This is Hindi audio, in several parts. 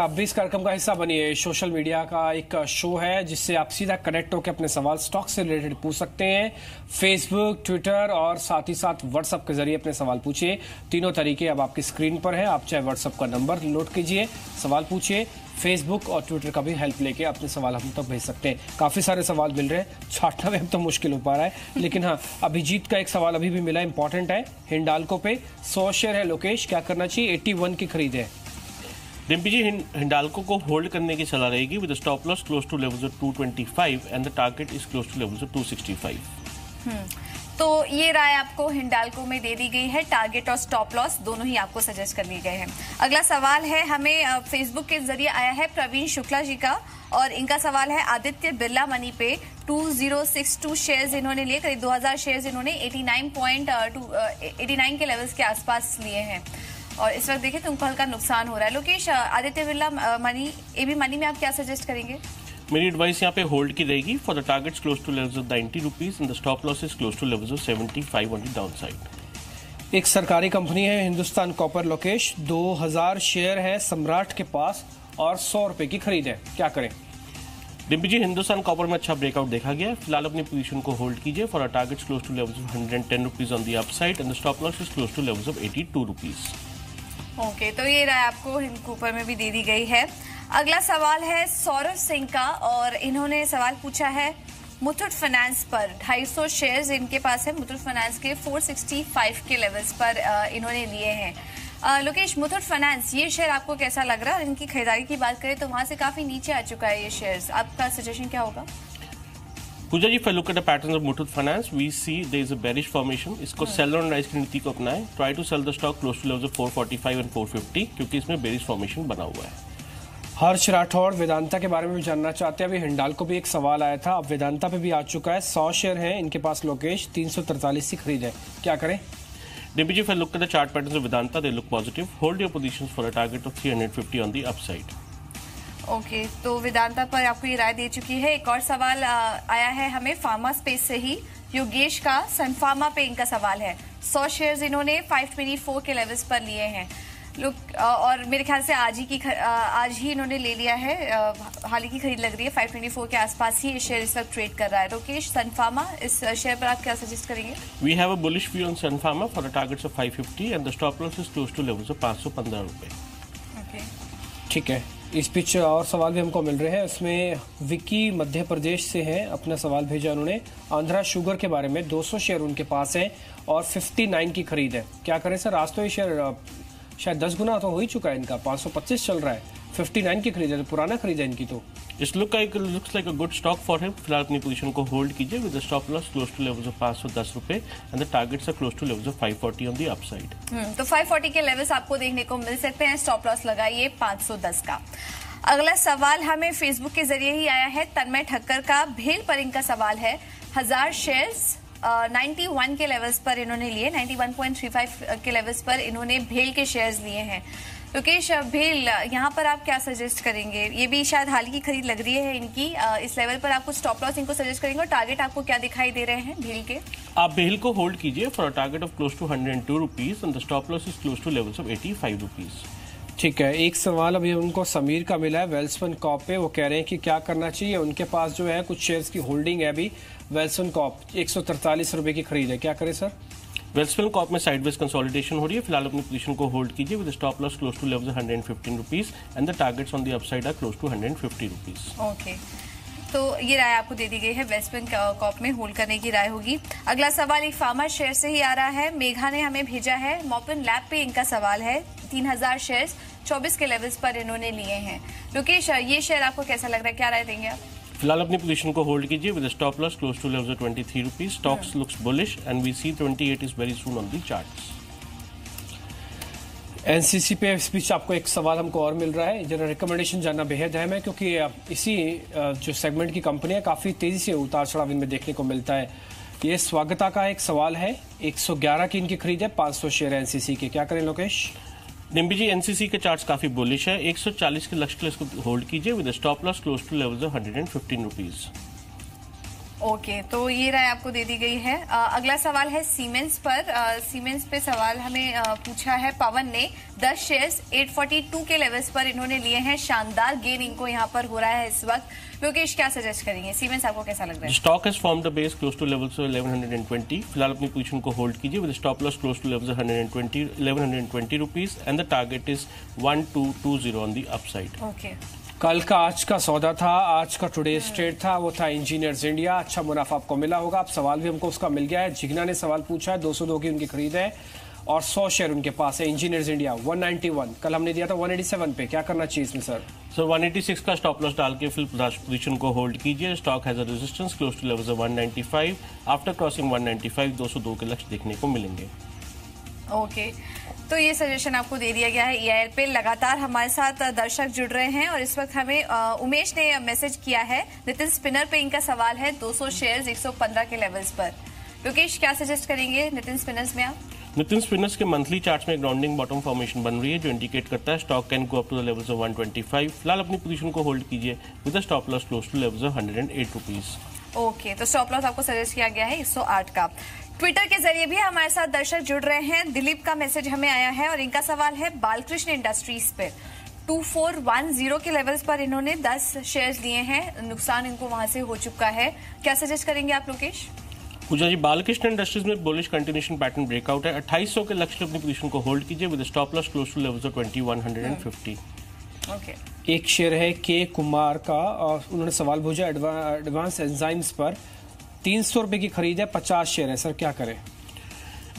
आप भी इस कार्यक्रम का हिस्सा बनिए। सोशल मीडिया का एक शो है जिससे आप सीधा कनेक्ट होकर अपने सवाल स्टॉक से रिलेटेड पूछ सकते हैं। फेसबुक, ट्विटर और साथ ही साथ व्हाट्सएप के जरिए अपने सवाल पूछिए। तीनों तरीके अब आपकी स्क्रीन पर है। आप चाहे व्हाट्सएप का नंबर नोट कीजिए, सवाल पूछिए, फेसबुक और ट्विटर का भी हेल्प लेके अपने सवाल हम तक भेज सकते हैं। काफी सारे सवाल मिल रहे हैं, छाटना में अब तो मुश्किल हो पा रहा है, लेकिन हाँ, अभिजीत का एक सवाल अभी भी मिला, इंपॉर्टेंट है। हिंडाल्को पे 100 शेयर है लोकेश, क्या करना चाहिए? 81 की खरीद है। डिम्पी जी, हिंडाल्को को होल्ड करने की सलाह रहेगी with stop loss close to levels of 225 and the target is close to levels of 265। तो ये राय आपको हिंडाल्को में दे दी गई है। टारगेट और स्टॉप लॉस दोनों ही आपको सजेस्ट कर दिए गए हैं। अगला सवाल है हमें फेसबुक के जरिए आया है प्रवीण शुक्ला जी का, और इनका सवाल है आदित्य बिरला मनी पे 2062 शेयर्स इन्होंने लिए, करीब 2000 शेयर्स इन्होंने 89 के लेवल्स के आसपास लिए हैं और इस वक्त देखिए तुमको हल्का नुकसान हो रहा है। Lokesh, Aditya Birla money, AB money में आप क्या सजेस्ट करेंगे? मेरी एडवाइस यहाँ पे होल्ड की रहेगी for the targets close to levels of 90 rupees and the stop loss is close to levels of 75 on the down side. एक सरकारी कंपनी है हिंदुस्तान कॉपर लोकेश, 2000 शेयर है सम्राट के पास और 100 रुपए की खरीद है, क्या करें? डिम्पी जी, हिंदुस्तान कॉपर में अच्छा ब्रेकआउट देखा गया है। फिलहाल अपनी पोजीशन को होल्ड कीजिए for a targets close to levels of 110 rupees on the upside and the stop loss is close to levels of 82 rupees. Okay, तो ये राय आपको हिंद कूपर में भी दे दी गई है। अगला सवाल है सौरभ सिंह का, और इन्होंने सवाल पूछा है मुथूट फाइनेंस पर 250 शेयर्स इनके पास है। मुथूट फाइनेंस के 465 के लेवल्स पर इन्होंने लिए हैं। लोकेश, मुथूट फाइनेंस ये शेयर आपको कैसा लग रहा है? और इनकी खरीदारी की बात करें तो वहां से काफी नीचे आ चुका है ये शेयर्स, आपका सजेशन क्या होगा? पूजा जी, if I look at the patterns of Muthoot Finance, we see there is a bearish formation. इसको सेल ऑन राइज की नीति को अपनाएं। Try to sell the stock close to levels of 445 and 450 क्योंकि इसमें बेरिश फॉर्मेशन बना हुआ है। हर्ष राठौड़ वेदांता के बारे में भी जानना चाहते हैं। अभी हिंडाल्को पे एक सवाल आया था, अब वेदांता पे भी आ चुका है। 100 शेयर है इनके पास लोकेश, 343 की खरीद है, क्या करें? Dimpy ji, if I look at the chart patterns of Vedanta, they look positive. Hold your positions for a target of 350 on the upside. Okay, तो वेदांता पर आपको ये राय दे चुकी है। एक और सवाल आया है हमें फार्मा स्पेस से ही, योगेश का। सन फार्मा पे इनका सवाल है, 100 शेयर्स इन्होंने 524 के लेवल्स पर लिए हैं लोग, और मेरे ख्याल से आज ही इन्होंने ले लिया है, हाल ही की खरीद लग रही है। 524 के आसपास ही ये शेयर इस वक्त ट्रेड कर रहा है। लोकेश, सन फार्मा, इस शेयर पर आप क्या सजेस्ट करेंगे? We have a bullish view on Sun Pharma for the targets of 550 and the stop loss is close to levels of 515 रुपए। ओके, ठीक है। इस बीच और सवाल भी हमको मिल रहे हैं, उसमें विकी मध्य प्रदेश से है, अपना सवाल भेजा उन्होंने आंध्रा शुगर के बारे में। 200 शेयर उनके पास है और 59 की खरीद है, क्या करें सर? आज तो ये शेयर शायद 10 गुना तो हो ही चुका है इनका, 525 चल रहा है, 59 की खरीद है, तो पुराना खरीद है इनकी। तो इस looks like a good stock for him. फिलहाल अपनी पोजीशन को होल्ड कीजिए with the stop loss close to levels of 510 रुपए and the targets are close to levels of 540 on the upside. तो 540 के लेवल्स आपको देखने को मिल सकते हैं। स्टॉप लॉस लगाइए 510 का। अगला सवाल हमें फेसबुक के जरिए ही आया है तन्मय ठक्कर का। भेल पर इनका सवाल है, 1000 शेयर्स 91 के लेवल्स पर इन्होंने लिए, 91.35 के लेवल्स पर इन्होंने भेल के शेयर्स लिए हैं। लोकेश, भेल यहाँ पर आप क्या सजेस्ट करेंगे? ये भी शायद हाल की खरीद लग रही है इनकी, इस लेवल पर आपको स्टॉप लॉस इनको सजेस्ट करेंगे और टारगेट आपको क्या दिखाई दे रहे हैं भेल के? आप भेल को होल्ड कीजिए for a target of close to 102 rupees and the stop loss is close to levels of 85 rupees. ठीक है। एक सवाल अभी उनको समीर का मिला है वेल्सपन कॉप पे, वो कह रहे हैं कि क्या करना चाहिए? उनके पास जो है कुछ शेयर्स की होल्डिंग है अभी। वेल्सपन कॉप 143 रुपए की खरीद है, क्या करें सर? वेल्सपन कॉप में साइडवेज कंसोलिडेशन हो रही है। फिलहाल अपनी पोजीशन को होल्ड कीजिए with stop loss close to levels 115 rupees and the targets on the upside are close to 150 rupees. Okay, तो ये राय आपको दे दी गई है, वेस्टर्न कॉप में होल्ड करने की राय होगी। अगला सवाल एक फार्मा शेयर से ही आ रहा है, मेघा ने हमें भेजा है। मॉपन लैब पे इनका सवाल है, 3000 शेयर्स 24 के लेवल्स पर इन्होंने लिए हैं। लोकेश, ये शेयर आपको कैसा लग रहा है, क्या राय देंगे आप? फिलहाल अपनी पोजीशन को होल्ड कीजिए with stop loss close to levels of 23 rupees. Stocks looks bullish and we see 28 is very soon on the charts. NCC पे इस बीच आपको एक सवाल हमको और मिल रहा है, जरा रिकमेंडेशन जानना बेहद अहम है क्योंकि इसी जो सेगमेंट की कंपनियां काफी तेजी से उतार चढ़ाव इनमें देखने को मिलता है। ये स्वागता का एक सवाल है, 111 की इनकी खरीद है, 500 शेयर है एनसीसी के, क्या करें लोकेश? डिम्पी जी, एनसीसी के चार्ट्स काफी बुलिश है। 140 के लक्ष्य के लिए इसको होल्ड कीजिए with stop loss close to levels of 115 rupees. Okay, तो ये राय आपको दे दी गई है। अगला सवाल है सीमेंस पर। सीमेंस पे सवाल हमें पूछा है पवन ने। 10 शेयर्स 842 के लेवल्स पर इन्होंने लिए हैं। शानदार गेन इनको यहाँ पर हो रहा है इस वक्त। लोकेश, क्या सजेस्ट करेंगे? सीमेंस आपको कैसा लग रहा है? Stock has formed a base close to levels of 1120। फिलहाल अपनी पोजीशन को होल्ड कीजिए with stop loss close to levels of 1120 rupees and the target is 1220 on the upside. Okay, कल का आज का सौदा था, आज का टुडेज ट्रेड था, वो था इंजीनियर्स इंडिया। अच्छा मुनाफा आपको मिला होगा। अब सवाल भी हमको उसका मिल गया है। जिग्ना ने सवाल पूछा है, 202 की उनकी खरीद है और 100 शेयर उनके पास है। इंजीनियर्स इंडिया 191, कल हमने दिया था 187 पे। क्या करना चाहिए इसमें सर? सर 186 का स्टॉप लॉस डाल के फिर पोजीशन को होल्ड कीजिए। Stock has a resistance close to levels of 195। After crossing 195 202 के लक्ष्य देखने को मिलेंगे। ओके, तो ये सजेशन आपको दे दिया गया है EIL पे। लगातार हमारे साथ दर्शक जुड़ रहे हैं और इस वक्त हमें उमेश ने मैसेज किया है। नितिन स्पिनर पे इनका सवाल है 200 शेयर्स 115 के लेवल्स पर। लोकेश, क्या सजेस्ट करेंगे नितिन स्पिनर्स में आप? नितिन स्पिनर्स के मंथली चार्ट्स में एक राउंडिंग बॉटम फॉर्मेशन बन रही है जो इंडिकेट करता है stock can go up to the levels of 125। फिलहाल अपनी पोजीशन को होल्ड कीजिए with the stop loss close to levels of 108 rupees. Okay, तो स्टॉप लॉस आपको सजेस्ट किया गया है 108 का। ट्विटर के जरिए भी हमारे साथ दर्शक जुड़ रहे हैं। दिलीप का मैसेज हमें आया है और इनका सवाल है बालकृष्ण इंडस्ट्रीज पे। 2410 के लेवल्स पर इन्होंने 10 शेयर्स लिए हैं। नुकसान इनको वहां से हो चुका है। क्या सजेस्ट करेंगे आप लोकेश? पूजा जी, बालकृष्ण इंडस्ट्रीज में बुलिश कंटिन्यूएशन पैटर्न ब्रेकआउट है। 2800 के लक्ष्य अपनी पोजीशन को होल्ड कीजिए with stop loss close to levels of 2150। Okay, एक शेयर है के कुमार का और उन्होंने सवाल भेजा एडवांस एंजाइम्स पर। 300 रुपए की खरीद है, 50 शेयर है सर, क्या करें?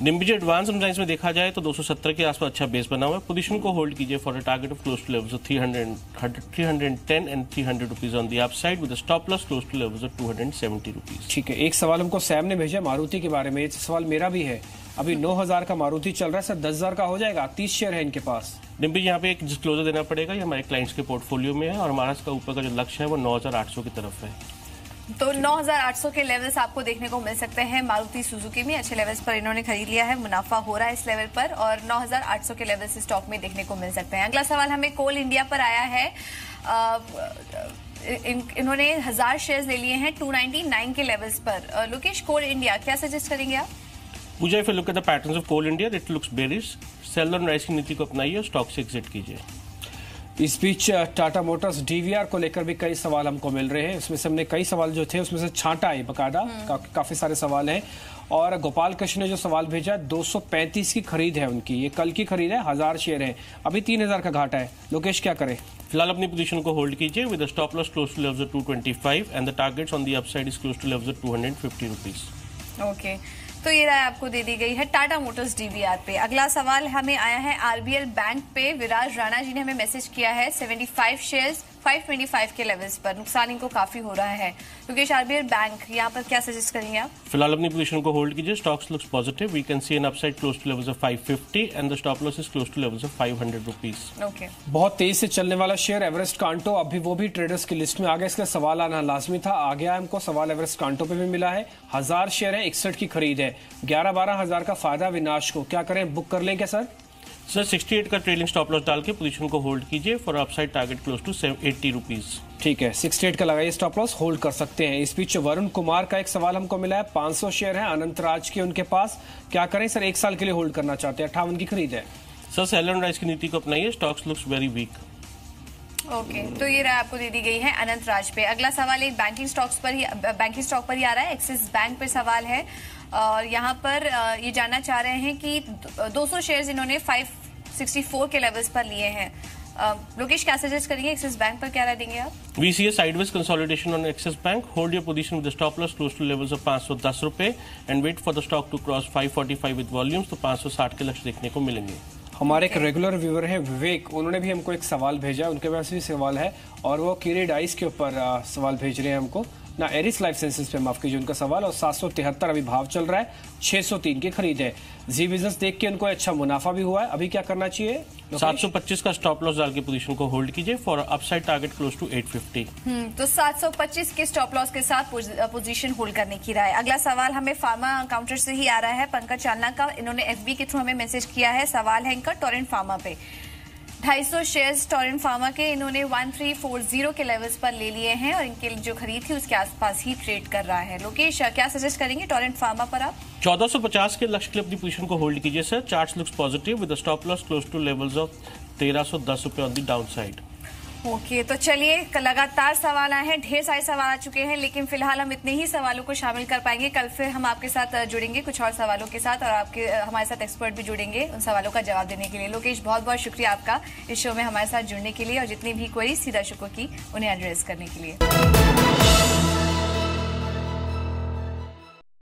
निम्बिजी एडवांस एंजाइम्स में देखा जाए तो 270 के आसपास अच्छा बेस बना हुआ है। पोजीशन को होल्ड कीजिए for a target of close to levels of 310 and 300 rupees on the upside with stop loss close to levels of 270 rupees. ठीक है, एक सवाल हमको सैम ने भेजा मारुति के बारे में। ये सवाल मेरा भी है। अभी 9000 का मारुति चल रहा है सर, 10000 का हो जाएगा? 30 शेयर है इनके पास। निम्बिजी, यहाँ पे एक डिस्क्लोजर देना पड़ेगा। ये हमारे क्लाइंट्स के पोर्टफोलियो में है और हमारा इसका ऊपर का जो लक्ष्य है वो 9800 की तरफ है। तो 9800 के लेवल्स आपको देखने को मिल सकते हैं। मारुति सुजुकी में अच्छे लेवल्स पर इन्होंने खरीद लिया है। मुनाफा हो रहा है इस लेवल पर और 9800 के लेवल्स स्टॉक में देखने को मिल सकते हैं। अगला सवाल हमें कोल इंडिया पर आया है। इन्होंने 1000 शेयर्स ले लिए हैं 299 के लेवल्स पर। लोकेश, कोल इंडिया क्या सजेस्ट करेंगे आप? Pooja, if you look at the patterns of Coal India it looks bearish. Sell on rise की नीति को अपनाइए और स्टॉक से एग्जिट कीजिए। इस बीच टाटा मोटर्स DVR को लेकर भी कई सवाल हमको मिल रहे हैं। उसमें से हमने कई सवाल जो थे उसमें से छांटा है बकायदा। काफी सारे सवाल हैं और गोपाल कृष्ण ने जो सवाल भेजा 235 की खरीद है उनकी। ये कल की खरीद है, 1000 शेयर है, अभी 3000 का घाटा है। लोकेश, क्या करें? फिलहाल अपनी पोजीशन को होल्ड कीजिए with stop loss close to levels of 225 and the targets on the upside is close to levels of 250 rupees. Okay, तो ये राय आपको दे दी गई है टाटा मोटर्स DVR पे। अगला सवाल हमें आया है RBL बैंक पे। विराज राणा जी ने हमें मैसेज किया है 75 शेयर्स 525 के लेवल्स पर। नुकसान इनको काफी हो रहा है। क्योंकि RBL बैंक यहाँ पर क्या सजेस्ट करेंगे आप? फिलहाल अपनी पोजीशन को होल्ड कीजिए। Stocks looks positive. We can see an upside close to levels of 550 and the stop loss is close to levels of 500 rupees. Okay, बहुत तेज से चलने वाला शेयर एवरेस्ट कांटो, अभी वो भी ट्रेडर्स की लिस्ट में आ गया। इसका सवाल आना लाजमी था, आ गया हमको सवाल। एवरेस्ट कांटो पे भी मिला है। 1000 शेयर है, 61 की खरीद है, 11-12 हजार का फायदा विनाश को। क्या करें, बुक कर लें क्या सर? सर 68 का ट्रेलिंग स्टॉप लॉस डाल के पोजीशन को होल्ड कीजिए for upside target close to 80 rupees. ठीक है, 68 का लगाइए स्टॉप लॉस, होल्ड कर सकते हैं। इस बीच वरुण कुमार का एक सवाल हमको मिला है। 500 शेयर है अनंत राज के उनके पास। क्या करें सर? 1 साल के लिए होल्ड करना चाहते हैं, 58 की खरीद है। सर सेल ऑन राइज की नीति को अपनाइए। Stocks looks very weak. Okay, तो ये राय आपको दे दी गई है अनंत राज पे। अगला सवाल एक बैंकिंग स्टॉक पर ही आ रहा है। एक्सिस बैंक पे सवाल है और यहाँ पर ये जानना चाह रहे हैं कि 200 शेयर्स इन्होंने 564 के लेवल्स पर लिए हैं। लोकेश, क्या सजेस्ट करेंगे? एक्सिस बैंक पर क्या राय देंगे आप? We see a sideways consolidation on Axis Bank. Hold your position with the stop loss close to levels of 510 रुपए and wait for the stock to cross 545 with volumes. तो 560 के लक्ष्य देखने को मिलेंगे। हमारे एक रेगुलर व्यूअर है विवेक, उन्होंने भी हमको एक सवाल भेजा। उनके पास भी सवाल है और वो कीरी डाइस के ऊपर सवाल भेज रहे हैं हमको ना। एरिस लाइफ साइंसेज पे माफ कीजिए उनका सवाल। और 773 अभी भाव चल रहा है, 603 की खरीद है। जी बिजनेस देख के उनको अच्छा मुनाफा भी हुआ है। अभी क्या करना चाहिए? 725 का स्टॉप लॉस डाल के पोजीशन को होल्ड कीजिए for upside target close to 850। तो 725 के स्टॉप लॉस के साथ पोजीशन होल्ड करने की राय। अगला सवाल हमें फार्मा काउंटर से ही आ रहा है। पंकज चालना का, इन्होंने FB के थ्रू हमें मैसेज किया है। सवाल है इनका टोरेंट फार्मा पे। 250 शेयर्स टोरेंट फार्मा के इन्होंने 1340 के लेवल्स पर ले लिए हैं और इनके जो खरीद थी उसके आसपास ही ट्रेड कर रहा है। लोकेश, क्या सजेस्ट करेंगे टोरेंट फार्मा पर आप? 1450 के लक्ष्य के लिए अपनी पोजीशन को होल्ड कीजिए sir. Charts looks positive with stop loss close to levels of 1310 रुपए on the down side. Okay, तो चलिए, लगातार सवाल आए हैं, ढेर सारे सवाल आ चुके हैं, लेकिन फिलहाल हम इतने ही सवालों को शामिल कर पाएंगे। कल फिर हम आपके साथ जुड़ेंगे कुछ और सवालों के साथ, और आपके हमारे साथ एक्सपर्ट भी जुड़ेंगे उन सवालों का जवाब देने के लिए। लोकेश, बहुत बहुत शुक्रिया आपका इस शो में हमारे साथ जुड़ने के लिए और जितनी भी क्वेरीज थी दर्शकों की उन्हें एड्रेस करने के लिए।